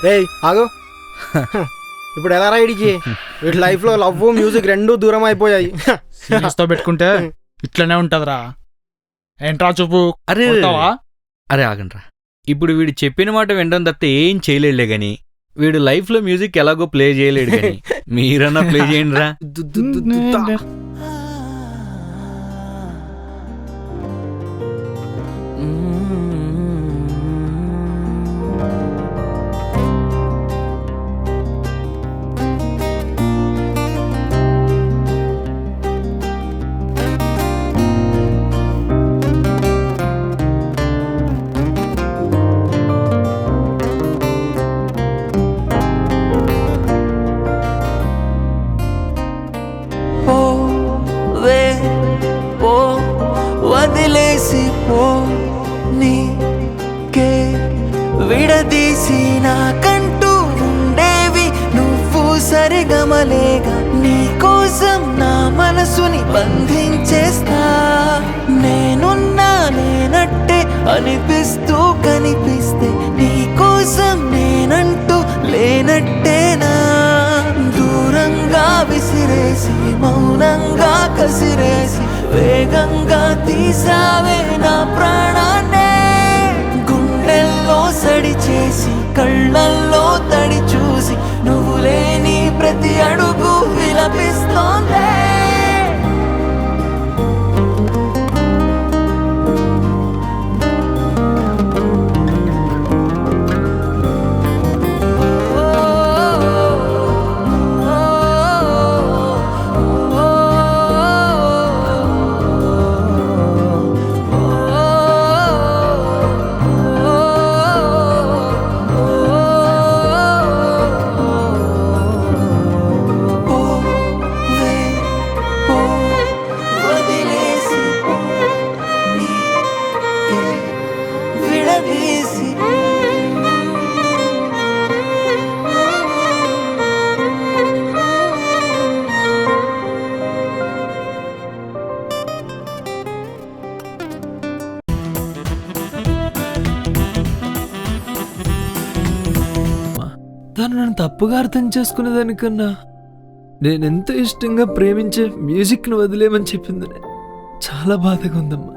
రే ఆగు. ఇప్పుడు ఎలా రైడ్కి వీటి లైఫ్లో లవ్ మ్యూజిక్ రెండూ దూరం అయిపోయాయి. సీరియస్తో పెట్టుకుంటే ఇట్లనే ఉంటదిరా. ఏంట్రా చూపు. అరే కొడతావా? అరే ఆగండ్రా. ఇప్పుడు వీడు చెప్పిన మాట వినడం తప్ప ఏం చేయలేడులే గాని వీడు లైఫ్లో మ్యూజిక్ ఎలాగో ప్లే చేయలేడు కానీ మీరన్నా ప్లే చేయండిరా. వదిలేసి పో నీకే విడదీసి నాకంటూ ఉండేవి నువ్వు సరిగమలేగా. నీకోసం నా మనసుని బంధించేస్తా. నేనున్నా నేనట్టే అనిపిస్తూ కనిపిస్తే నీకోసం నేనంటూ లేనట్టేనా. దూరంగా విసిరేసి మౌనంగా కసిరేసి వేగంగా తీసావే నా ప్రాణాన్నే. గుండెల్లో సడి చేసి కళ్ళల్లో తడి చూసి నువ్వు లేని ప్రతి అడుగు విలపిస్తోందే. తను నన్ను తప్పుగా అర్థం చేసుకునేదానికన్నా నేనెంతో ఇష్టంగా ప్రేమించే మ్యూజిక్ను వదిలేమని చెప్పింది చాలా బాధగా ఉందమ్మా.